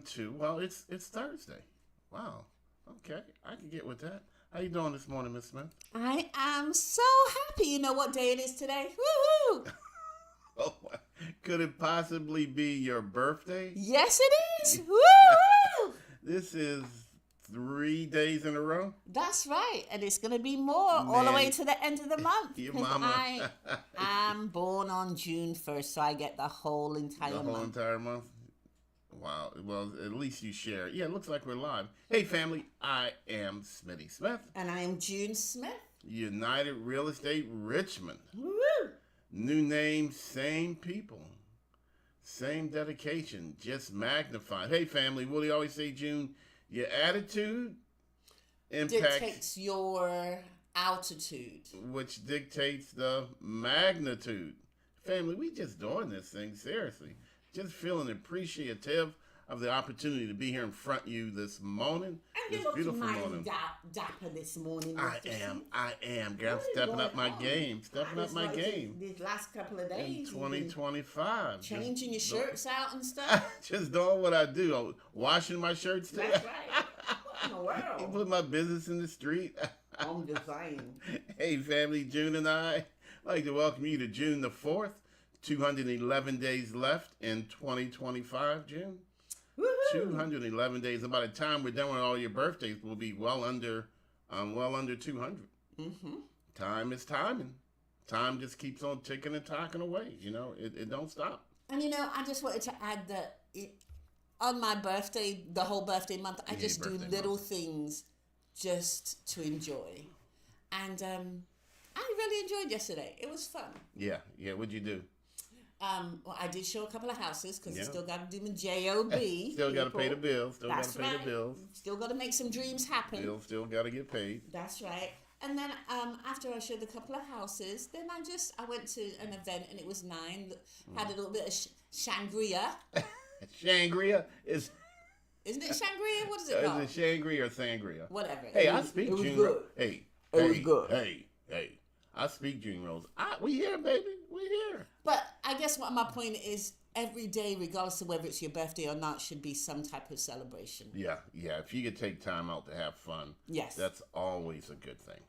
to. Well, it's Thursday. Wow. Okay, I can get with that. How you doing this morning, Miss Smith? I am so happy. You know what day it is today? Woohoo! Oh, could it possibly be your birthday? Yes, it is. Woo! This is 3 days in a row. That's right, and it's going to be more all the Man, way to the end of the month. your 'Cause mama. I am born on June 1st, so I get the whole entire The whole month. entire month. Wow. Well, at least you share. Yeah, it looks like we're live. Hey, family. I am Smitty Smith. And I am June Smith. United Real Estate Richmond. Woo! New name, same people. Same dedication, just magnified. Hey, family. What do you always say, June? Your attitude impacts, Dictates your altitude. which dictates the magnitude. Family, we just doing this thing seriously. Just feeling appreciative of the opportunity to be here in front of you this morning. And This you look beautiful mighty morning. dapper this morning. I Mr. am, C. I am. Girl, I'm What is stepping going up my on? game. Stepping up Just my like game. These last couple of In days. you've been 2025. changing your Just shirts out and stuff. Just doing what I do. Washing my shirts too. That's right. What in the You world? put my business in the street. I'm just saying. Hey, family, June and I like to welcome you to June the 4th. 211 days left in 2025, June. Woohoo! 211 days. And by the time we're done with all your birthdays, we'll be well under 200. Mm-hmm. Time is timing. Time just keeps on ticking and talking away. You know, it don't stop. And you know, I just wanted to add that on my birthday, the whole birthday month, I Yeah, just do birthday little month. things just to enjoy. And I really enjoyed yesterday. It was fun. Yeah. What'd you do? Well, I did show a couple of houses because Yeah. I still got to do my job. Still got to pay the people. bills. Still got That's to pay right. the bills. Still got to make some dreams happen. Still got to get paid. That's right. And then after I showed a couple of houses, then I went to an event and it was 9. Had a little bit of Shangria. Shangria is Isn't it Shangria? What is it called? it Shangri or Sangria? Whatever. Hey, It I was- speak it was June. good. Hey, It was hey, good. hey. I speak June Rose. We here, baby. We here. But I guess what my point is, every day, regardless of whether it's your birthday or not, should be some type of celebration. Yeah. If you could take time out to have fun, Yes. that's always a good thing.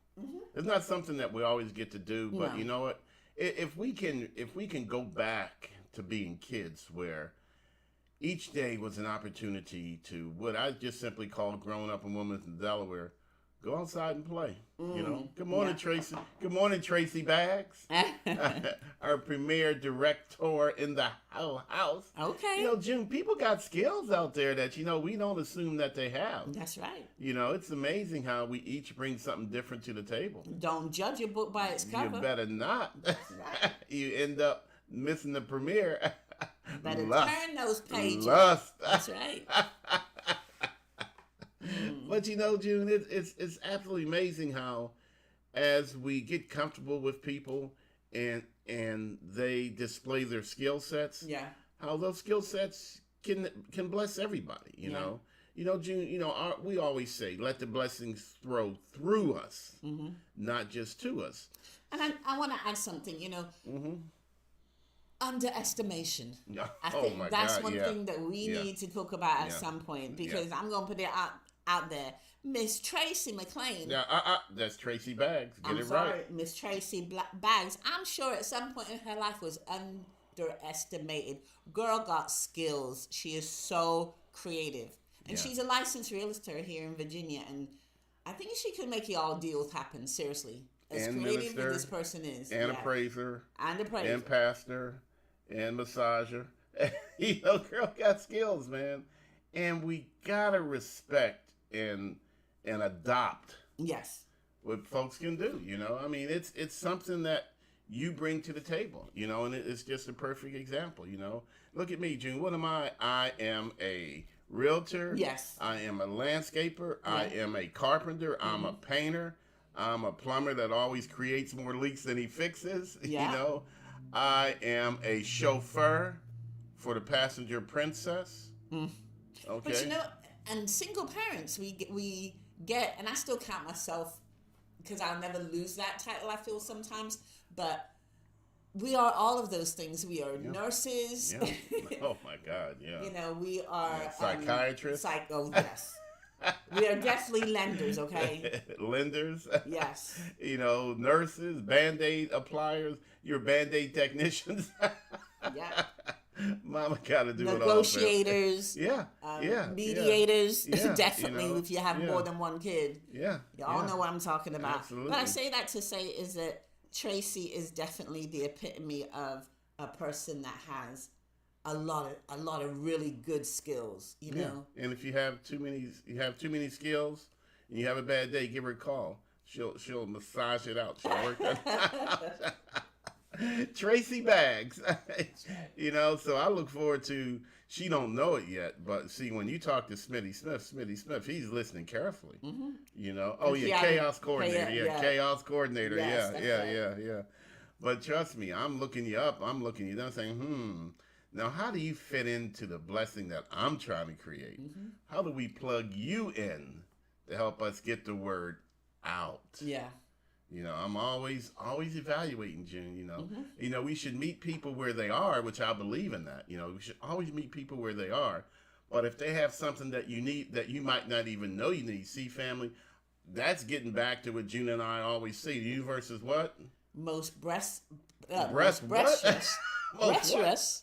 It's not something that we always get to do, but No. you know what? If we can go back to being kids, where each day was an opportunity to what I just simply call growing up in Wilmington, Delaware. Go outside and play. You know. Good morning, Yeah. Tracy. Good morning, Tracy Baggs. Our premier director in the whole house. Okay. You know, June, people got skills out there that, we don't assume that they have. That's right. You know, it's amazing how we each bring something different to the table. Don't judge a book by its cover. You better not. right. You end up missing the premiere. Better Lust. turn those pages. Lust. That's right. But you know, June, it's absolutely amazing how, as we get comfortable with people and they display their skill sets, Yeah. how those skill sets can bless everybody. You know, June. We always say, let the blessings flow through us, not just to us. And I want to add something, underestimation. I Oh think my that's God, one yeah. thing that we Yeah. need to talk about at Yeah. some point because I'm going to put it out there. Miss Tracy McLean. Yeah, that's Tracy Baggs. Get I'm it sorry, right. Miss Tracy Baggs. I'm sure at some point in her life was underestimated. Girl got skills. She is so creative. And Yeah. she's a licensed realtor here in Virginia. And I think she could make you all deals happen, seriously. As And creative minister, as this person is. And Yeah. appraiser, And appraiser. and pastor, and massager. Girl got skills, man. And we gotta respect and adopt Yes. what folks can do. I mean, it's something that you bring to the table. And it's just a perfect example. Look at me, June. What am I? I am a realtor. Yes. I am a landscaper. I am a carpenter. I'm a painter. I'm a plumber that always creates more leaks than he fixes. Yeah. I am a chauffeur for the passenger princess. Okay. But and single parents, we get, and I still count myself because I'll never lose that title, I feel sometimes, but we are all of those things. We are nurses. Yeah. Oh my God. Yeah. You know, we are Psychiatrists. Yes. We are definitely lenders, okay? Lenders. Yes. You know, nurses, Band-Aid appliers, your Band-Aid technicians. Yeah. Mama gotta do it all. Negotiators. Yeah. Mediators. Yeah. Definitely, You know, if you have more than one kid. Yeah. Y'all know what I'm talking about. Absolutely. But I say that to say is that Tracy is definitely the epitome of a person that has a lot of really good skills, you know. And if you have too many skills and you have a bad day, give her a call. She'll massage it out. She'll work it. Tracy Baggs. You know, so I look forward to, she don't know it yet, but see, when you talk to Smitty Smith, he's listening carefully. Mm-hmm. You know, chaos coordinator. Chaos coordinator. Yes, Yeah. But trust me, I'm looking you up. I'm looking you down saying, now how do you fit into the blessing that I'm trying to create? Mm-hmm. How do we plug you in to help us get the word out? Yeah. You know, I'm always evaluating, June. You know, Mm-hmm. you know, we should meet people where they are, which I believe in that. You know, we should always meet people where they are. But if they have something that you need that you might not even know you need, see, family, that's getting back to what June and I always say. The universe is what? Most breasterous and prosperous.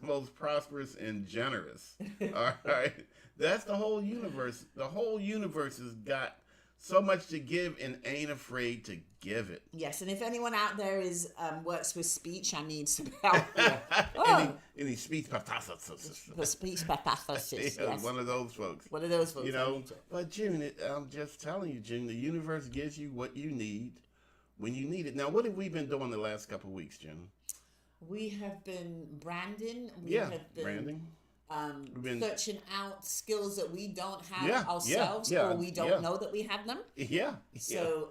Most prosperous and generous. All right. That's the whole universe. The whole universe has got so much to give and ain't afraid to give it. Yes, and if anyone out there is works with speech, I need some help here. Any speech pathosis. The speech pathosis. Yeah, Yes. one of those folks. One of those folks. You know, but June, I'm just telling you, June, the universe gives you what you need when you need it. Now, what have we been doing the last couple of weeks, June? We have been branding. Branding. Searching out skills that we don't have ourselves, or we don't know that we have them. Yeah. So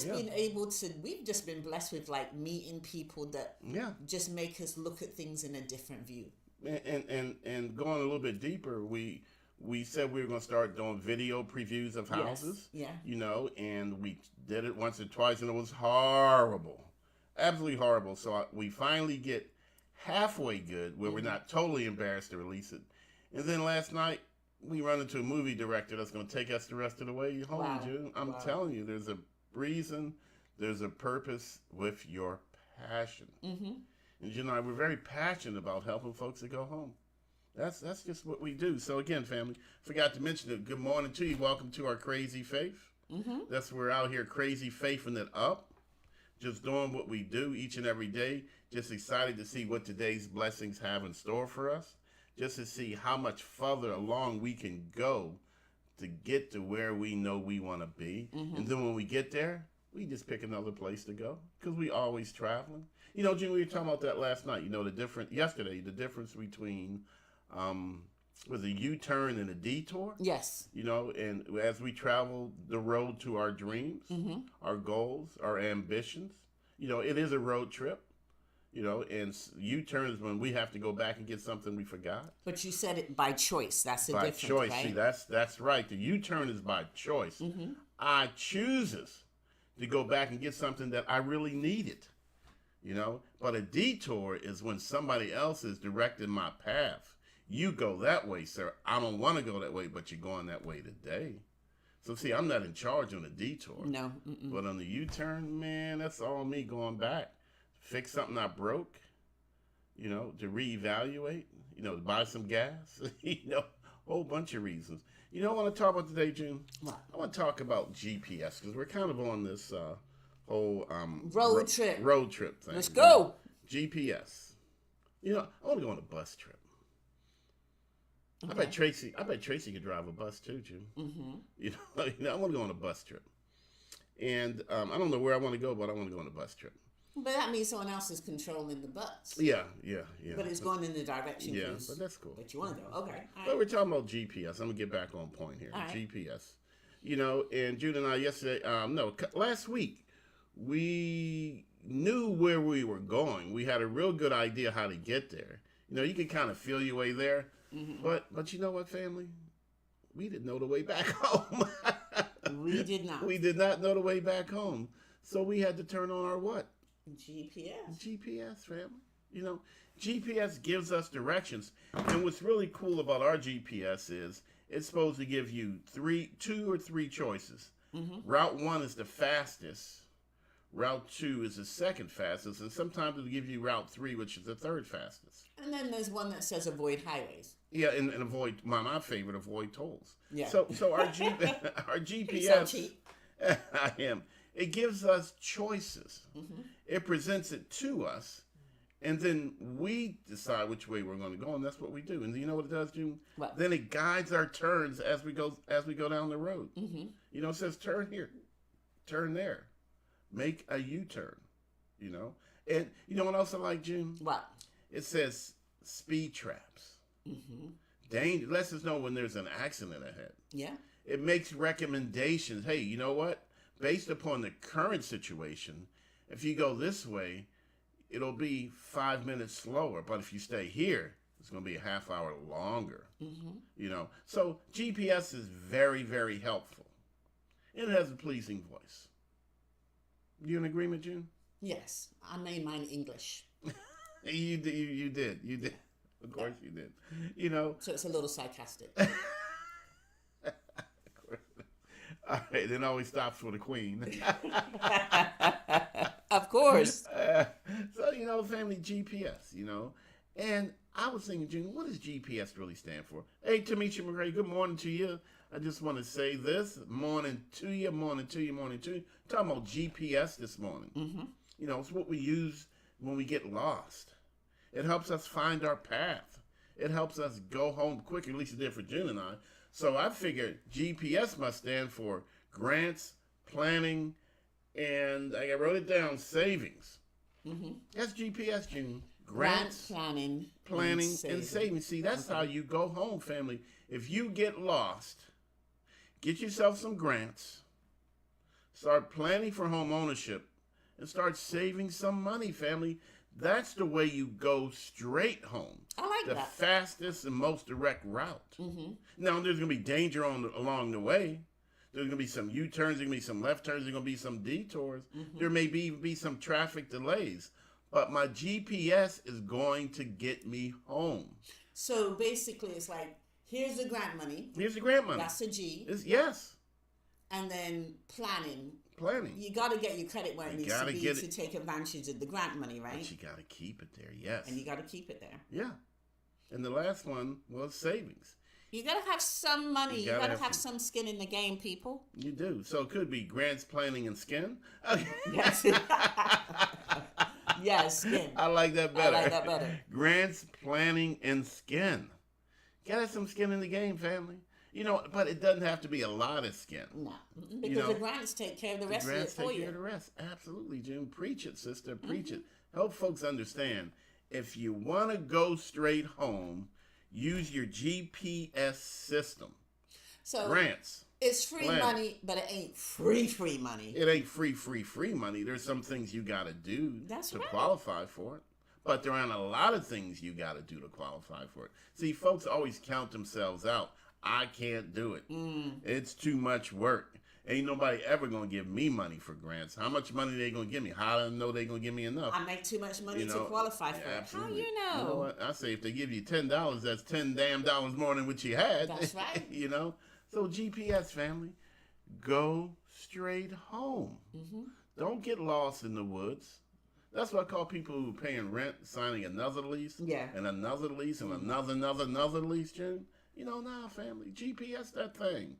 being able to, we've just been blessed with like meeting people that just make us look at things in a different view. And going a little bit deeper, we said we were going to start doing video previews of houses. Yes. Yeah. You know, and we did it once or twice, and it was horrible, absolutely horrible. So we finally get halfway good, where we're not totally embarrassed to release it. And then last night, we run into a movie director that's going to take us the rest of the way home, Wow. June. I'm telling you, there's a reason, there's a purpose with your passion. Mm-hmm. And June and I, we're very passionate about helping folks to go home. That's just what we do. So again, family, forgot to mention it. Good morning to you. Welcome to our Crazy Faith. Mm-hmm. That's we're out here crazy faithing it up, just doing what we do each and every day. Just excited to see what today's blessings have in store for us. Just to see how much further along we can go to get to where we know we want to be. Mm-hmm. And then when we get there, we just pick another place to go because we always traveling. You know, Jim, we were talking about that last night. You know, the difference between with a U-turn and a detour. Yes. You know, and as we travel the road to our dreams, our goals, our ambitions, you know, it is a road trip. You know, and U-turns when we have to go back and get something we forgot. But you said it by choice. That's the difference, choice. right? See, that's right. The U-turn is by choice. Mm-hmm. I chooses to go back and get something that I really needed. You know, but a detour is when somebody else is directing my path. You go that way, sir. I don't want to go that way, but you're going that way today. So see, I'm not in charge on the detour. No. But on the U-turn, man, that's all me going back. Fix something I broke, you know, to reevaluate, you know, to buy some gas, you know, a whole bunch of reasons. You know what I want to talk about today, June? What? I want to talk about GPS because we're kind of on this whole road trip thing. Let's go. GPS. You know, I want to go on a bus trip. Okay. I bet Tracy could drive a bus too, June. Mm-hmm. You know, I want to go on a bus trip. And I don't know where I want to go, but I want to go on a bus trip. But that means someone else is controlling the bus. Yeah. But it's going in the direction. Yeah, but that's cool. But you want to go, okay. All right. But we're talking about GPS. I'm gonna get back on point here. All right. GPS. You know, and Jude and I last week, we knew where we were going. We had a real good idea how to get there. You know, you can kind of feel your way there. Mm-hmm. But you know what, family? We didn't know the way back home. We did not. We did not know the way back home. So we had to turn on our what? GPS. GPS, family. You know, GPS gives us directions. And what's really cool about our GPS is it's supposed to give you two or three choices. Route 1 is the fastest. Route 2 is the second fastest. And sometimes it'll give you Route 3, which is the third fastest. And then there's one that says avoid highways. Yeah, and avoid, my favorite, avoid tolls. Yeah. So our GPS, So cheap. I am. It gives us choices. It presents it to us, and then we decide which way we're going to go, and that's what we do. And you know what it does, June? What? Then it guides our turns as we go down the road. You know, it says turn here, turn there, make a U-turn. You know, and you know what else I like, June? What? It says speed traps. Danger lets us know when there's an accident ahead. Yeah. It makes recommendations. Hey, you know what? Based upon the current situation, if you go this way, it'll be 5 minutes slower. But if you stay here, it's going to be a half hour longer. You know, so GPS is very, very helpful. And it has a pleasing voice. You in agreement, June? Yes. I made mine English. You did. Of course you did. You know. So it's a little sarcastic. All right, it always stops for the queen. Of course. So, you know, family GPS, you know. And I was thinking, June, what does GPS really stand for? Hey, Tamisha McRae, good morning to you. I just want to say this. Morning to you. Talking about GPS this morning. You know, it's what we use when we get lost. It helps us find our path. It helps us go home quicker, at least it did for June and I. So I figured GPS must stand for grants, planning, and I wrote it down, savings. That's GPS, June. Grants, planning, and savings. See, that's how you go home, family. If you get lost, get yourself some grants, start planning for home ownership, and start saving some money, family. That's the way you go straight home. I like the that. fastest and most direct route. Now, there's going to be danger along the way. There's going to be some U-turns, there's going to be some left turns, there's going to be some detours. There may be some traffic delays. But my GPS is going to get me home. So basically, it's like, here's the grant money. Here's the grant money. That's a G. Yes. And then planning. Planning. You got to get your credit where it needs to be get to take advantage of the grant money, right? But you got to keep it there, yes. And you got to keep it there. Yeah. And the last one was savings. You got to have some money. You got to have some some skin in the game, people. You do. So it could be grants, planning, and skin. Yes. Yes, skin. I like that better. I like that better. Grants, planning, and skin. Gotta have some skin in the game, family. You know, but it doesn't have to be a lot of skin. No, because the grants take care of the rest of it for take you. Care of the rest. Absolutely, June. Preach it, sister. Preach it. Help folks understand. If you want to go straight home, use your GPS system. So grants. It's free money, but it ain't free money. It ain't free money. There's some things you got to do to qualify for it. But there aren't a lot of things you got to do to qualify for it. See, folks always count themselves out. I can't do it. It's too much work. Ain't nobody ever going to give me money for grants. How much money they going to give me? How do I know they going to give me enough? I make too much money to qualify for absolutely. it. How you know? You know what? I say if they give you $10, that's $10 damn more than what you had. That's right. You know? So GPS, family, go straight home. Don't get lost in the woods. That's what I call people who are paying rent, signing another lease, and another lease, and another lease, June. You know, nah, family, GPS that thing.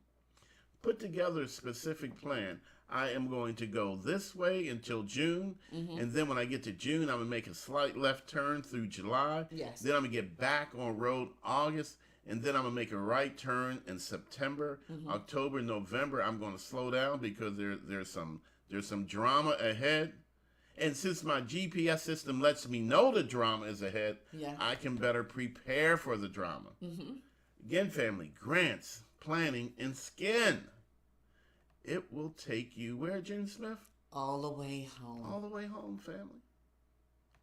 Put together a specific plan. I am going to go this way until June, and then when I get to June, I'm going to make a slight left turn through July. Yes. Then I'm going to get back on road August, and then I'm going to make a right turn in September. October, November, I'm going to slow down because there's some drama ahead. And since my GPS system lets me know the drama is ahead, I can better prepare for the drama. Again, family, grants, planning, and skin. It will take you where, June Smith? All the way home. All the way home, family.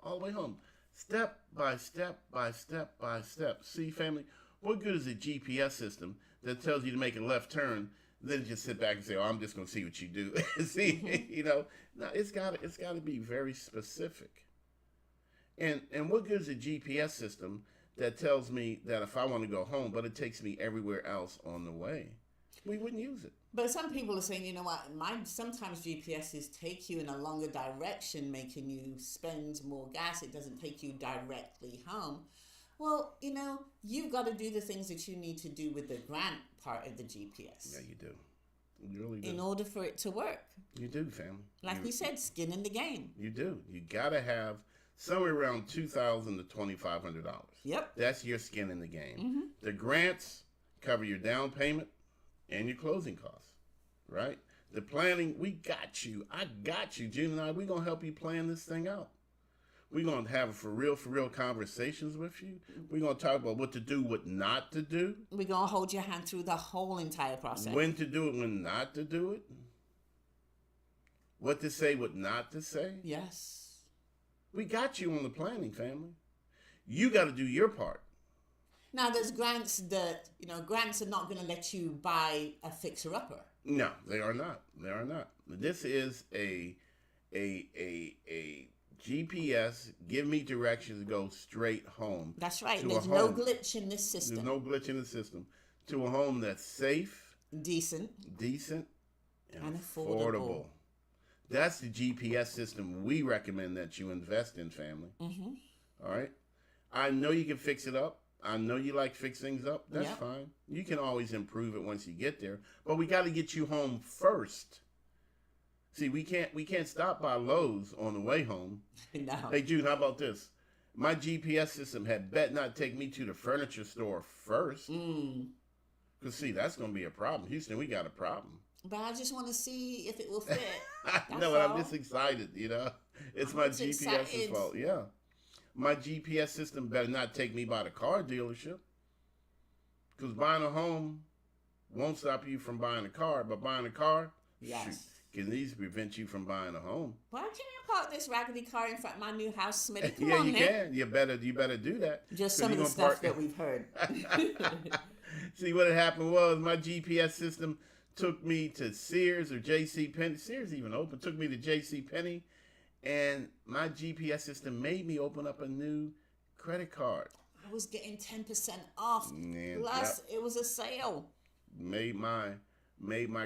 All the way home. Step by step by step by step. See, family, what good is a GPS system that tells you to make a left turn, Then just sit back and say, "Oh, I'm just going to see what you do." See, no, it's got to be very specific. And what good is a GPS system that tells me that if I want to go home, but it takes me everywhere else on the way? We wouldn't use it. But some people are saying, you know what, sometimes GPSs take you in a longer direction, making you spend more gas. It doesn't take you directly home. Well, you've got to do the things that you need to do with the grant part of the GPS. Yeah, you do. You really do. In order for it to work. You do, family. Like we said, skin in the game. You do. You got to have somewhere around $2,000 to $2,500. Yep. That's your skin in the game. The grants cover your down payment and your closing costs, right? The planning, we got you. I got you. June and I, we're going to help you plan this thing out. We're going to have for real conversations with you. We're going to talk about what to do, what not to do. We're going to hold your hand through the whole entire process. When to do it, when not to do it. What to say, what not to say. Yes. We got you on the planning, family. You got to do your part. Now, there's grants that, grants are not going to let you buy a fixer-upper. No, they are not. They are not. This is a GPS, give me directions, go straight home. That's right. There's no glitch in this system. There's no glitch in the system. To a home that's safe, decent, and affordable. That's the GPS system we recommend that you invest in, family. All right? I know you can fix it up. I know you like fix things up. That's fine. You can always improve it once you get there. But we got to get you home first. See, we can't stop by Lowe's on the way home. No. Hey, Jude, how about this? My GPS system had bet not take me to the furniture store first. Because, see, that's going to be a problem. Houston, we got a problem. But I just want to see if it will fit. No, and I'm just excited, It's my GPS's fault, yeah. My GPS system better not take me by the car dealership. Because buying a home won't stop you from buying a car, but buying a car, shoot, can easily prevent you from buying a home. Why can't you park this raggedy car in front of my new house, Smitty? Come yeah, on, you man. can. You better do that. Just some of the stuff that we've heard. See, what had happened was my GPS system took me to Sears or J.C. Penney. Sears even open. Took me to J.C. Penney, and my GPS system made me open up a new credit card. I was getting 10% off. Plus, it was a sale. Made my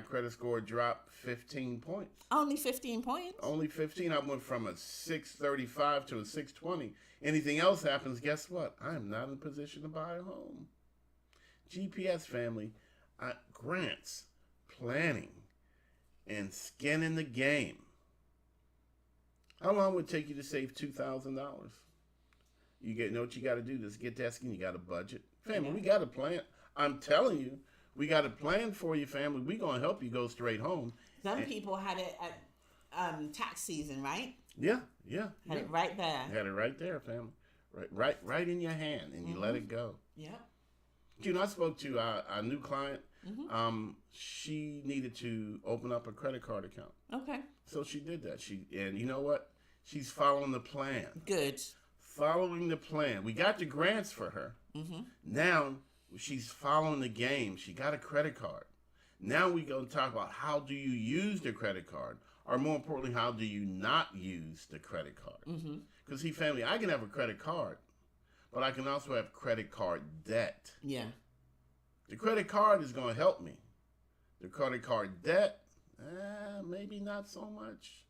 credit score drop 15 points. Only 15 points? Only 15. I went from a 635 to a 620. Anything else happens, guess what? I'm not in a position to buy a home. GPS, family, grants, planning, and skin in the game. How long would it take you to save $2,000? You know what you got to do? Just get that skin. You got a budget. Family, we got a plan. I'm telling you, we got a plan for you, family. We're going to help you go straight home. Some people had it at tax season, right? Yeah. Had it right there. Had it right there, family. Right in your hand, and you let it go. Yeah. I spoke to our new client. She needed to open up a credit card account. Okay. So she did that. And you know what? She's following the plan. Good. Following the plan. We got the grants for her. Now she's following the game. She got a credit card. Now we go and talk about how do you use the credit card, or more importantly, how do you not use the credit card? Because see, family, I can have a credit card, but I can also have credit card debt. Yeah. The credit card is going to help me. The credit card debt, maybe not so much.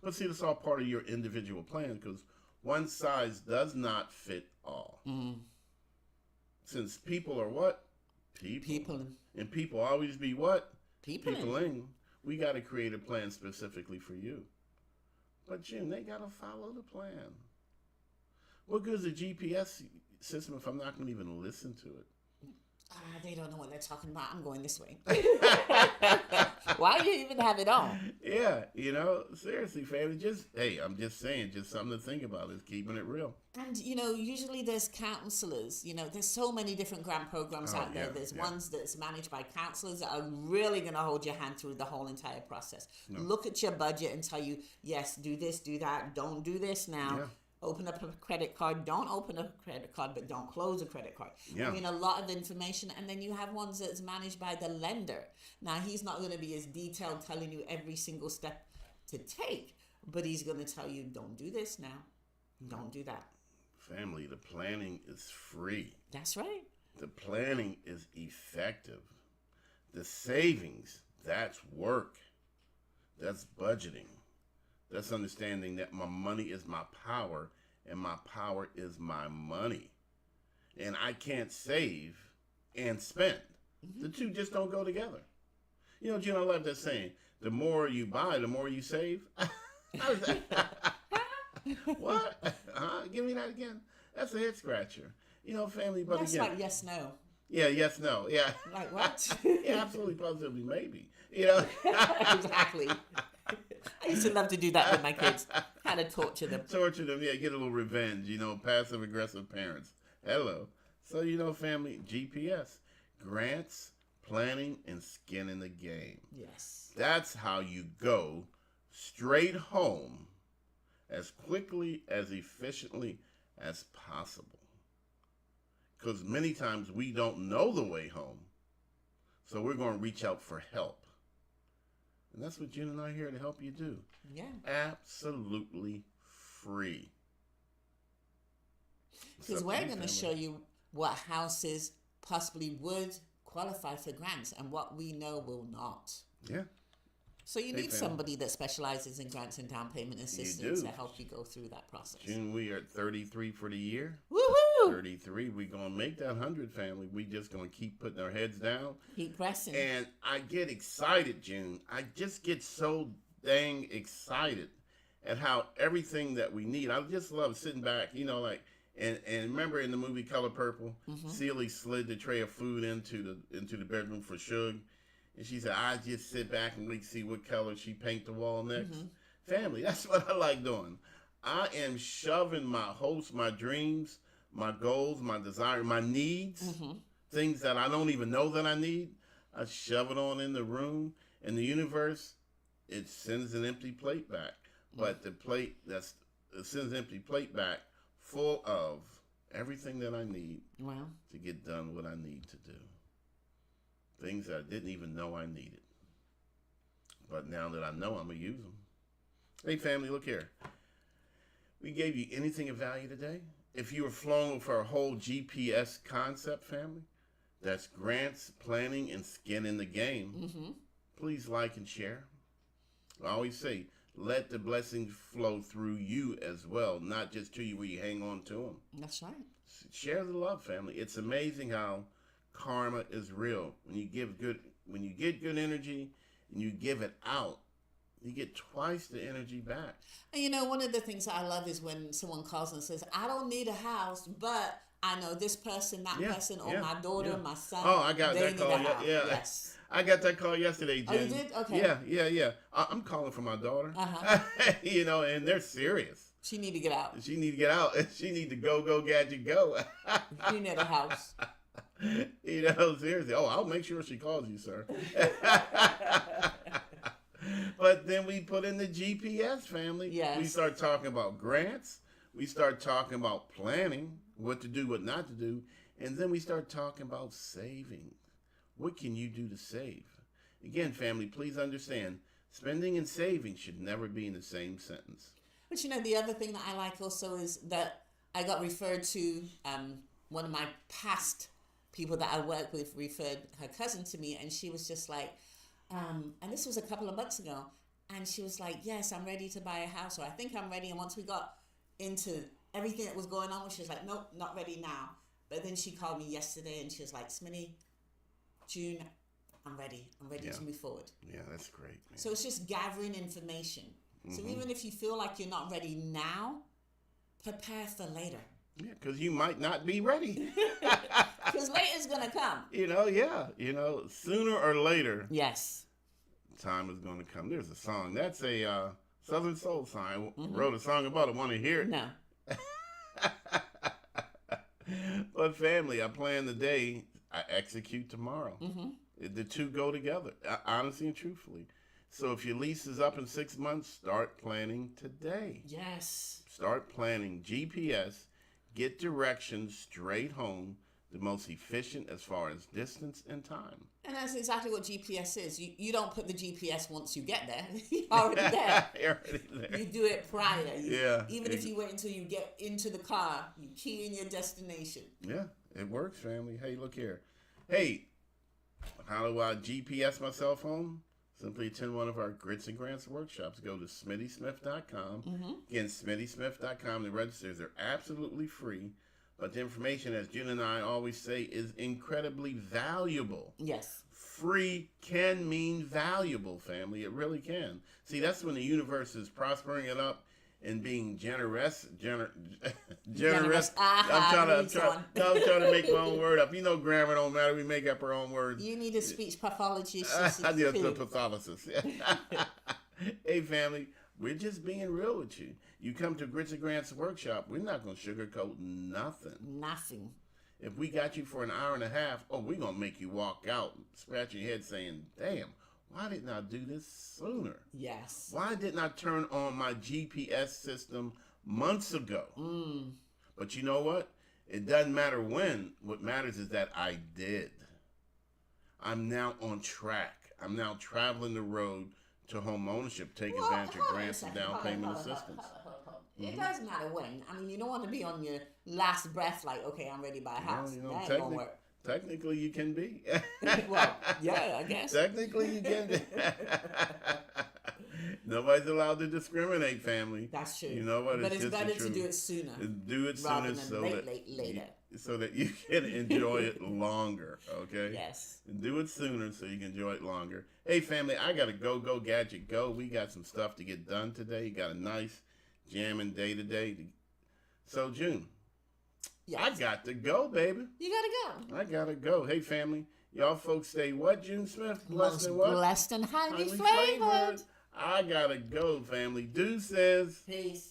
But see, it's all part of your individual plan, because one size does not fit all. Since people are what? People. And people always be what? Peopling. We got to create a plan specifically for you. But Jim, they got to follow the plan. What good is a GPS system if I'm not going to even listen to it? They don't know what they're talking about. I'm going this way. Why do you even have it on? Yeah, seriously, family. I'm just saying, just something to think about is keeping it real. And, usually there's counselors. There's so many different grant programs out there. There's ones that's managed by counselors that are really going to hold your hand through the whole entire process. Look at your budget and tell you, yes, do this, do that, don't do this now. Open up a credit card. Don't open up a credit card, but don't close a credit card. Yeah. I mean, a lot of information. And then you have ones that's managed by the lender. Now, he's not going to be as detailed telling you every single step to take, but he's going to tell you, don't do this now. Don't do that. Family, the planning is free. That's right. The planning is effective. The savings, that's work. That's budgeting. That's understanding that my money is my power and my power is my money. And I can't save and spend. The two just don't go together. You know, Gina, I love that saying. The more you buy, the more you save. How does that? What? Give me that again. That's a head scratcher. You know, family, but That's again. like yes, no. Yeah, yes, no. Yeah. Like what? Yeah, absolutely, positively, maybe. You know? Exactly. I used to love to do that with my kids. Kind of torture them. Torture them, yeah, get a little revenge, you know, passive aggressive parents. Hello. So, you know, family, GPS, grants, planning, and skin in the game. Yes. That's how you go straight home as quickly, as efficiently as possible. Because many times we don't know the way home. So we're going to reach out for help. And that's what Jen and I are here to help you do. Yeah. Absolutely free. Because we're going to show you what houses possibly would qualify for grants and what we know will not. Yeah. So you Hey, need family. somebody that specializes in grants and down payment assistance do. to help you go through that process. June, we are at 33 for the year. Woohoo! 33. We're going to make that 100, family. We just going to keep putting our heads down. Keep pressing. And I get excited, June. I just get so dang excited at how everything that we need. I just love sitting back, you know, like, and remember in the movie Color Purple, Celie slid the tray of food into the bedroom for Suge. And she said, I just sit back and wait to see what color she paint the wall next. Family, that's what I like doing. I am shoving my hopes, my dreams, my goals, my desire, my needs, things that I don't even know that I need. I shove it on in the room. And the universe, it sends an empty plate back. But the plate it sends an empty plate back full of everything that I need Well, to get done what I need to do. Things that I didn't even know I needed. But now that I know, I'm going to use them. Hey, family, look here. We gave you anything of value today. If you were flown for our whole GPS concept, family, that's grants, planning, and skin in the game. Please like and share. I always say, let the blessings flow through you as well, not just to you where you hang on to them. that's right. Share the love, family. It's amazing how karma is real. When you get good energy and you give it out, you get twice the energy back. And you know, one of the things I love is when someone calls and says, I don't need a house, but I know this person, that person, or my daughter, my son. Oh, I got they that need call. a house. Yeah. Yes. I got that call yesterday, Jen. Oh, you did? Okay. Yeah. I'm calling for my daughter. Uh-huh. You know, and they're serious. She need to get out. She need to get out. She need to go, gadget, go. She need a house. You know, seriously. Oh, I'll make sure she calls you, sir. But then we put in the GPS, family. Yes. We start talking about grants. We start talking about planning, what to do, what not to do. And then we start talking about saving. What can you do to save? Again, family, please understand, spending and saving should never be in the same sentence. But you know, the other thing that I like also is that I got referred to, one of my past people that I work with referred her cousin to me, and she was just like, and this was a couple of months ago, and she was like, yes, I'm ready to buy a house, or I think I'm ready. And once we got into everything that was going on, she was like, nope, not ready now. But then she called me yesterday and she was like, Smitty, June, I'm ready to move forward. Yeah, that's great, man. So it's just gathering information. So even if you feel like you're not ready now, prepare for later. Yeah, because you might not be ready. Because later's going to come. You know, sooner or later, Yes. time is going to come. There's a song. That's a Southern Soul song. I wrote a song about it. Want to hear it? No. But family, I plan the day, I execute tomorrow. The two go together, honestly and truthfully. So if your lease is up in 6 months, start planning today. Yes. Start planning. GPS, get directions straight home, the most efficient as far as distance and time. And that's exactly what GPS is. You don't put the GPS once you get there. You're already there. You're already there. You do it prior. Yeah. Even if you wait until you get into the car, you key in your destination. Yeah, it works, family. Hey, look here. Hey, how do I GPS myself home? Simply attend one of our Grits and Grants workshops. Go to SmittySmith.com. Again, SmittySmith.com. The registers are absolutely free. But the information, as June and I always say, is incredibly valuable. Yes. Free can mean valuable, family. It really can. See, that's when the universe is prospering it up and being generous. Generous. I'm trying to make my own word up. You know, grammar don't matter. We make up our own words. You need a speech pathologist. I need a pathologist. Hey, family, we're just being real with you. You come to Grits and Grants workshop, we're not going to sugarcoat nothing. Nothing. If we got you for an hour and a half, we're going to make you walk out, scratch your head saying, damn, why didn't I do this sooner? Yes. Why didn't I turn on my GPS system months ago? But you know what? It doesn't matter when. What matters is that I did. I'm now on track. I'm now traveling the road to home ownership, take advantage of grants and down payment assistance. It doesn't matter when. I mean, you don't want to be on your last breath like, okay, I'm ready to buy a house. That ain't gonna work. Technically, you can be. Well, yeah, I guess. Technically, you can be. Nobody's allowed to discriminate, family. That's true. You know what? But it's better to do it sooner. Do it rather sooner than later. so that you can enjoy it longer, okay? Yes. Do it sooner so you can enjoy it longer. Hey, family, I got to go, gadget, go. We got some stuff to get done today. You got a nice jamming day today. So, June, yes. I got to go, baby. You got to go. I got to go. Hey, family, y'all folks stay what, June Smith? Blessed and what? Blessed and highly flavored. I got to go, family. Deuces. Peace.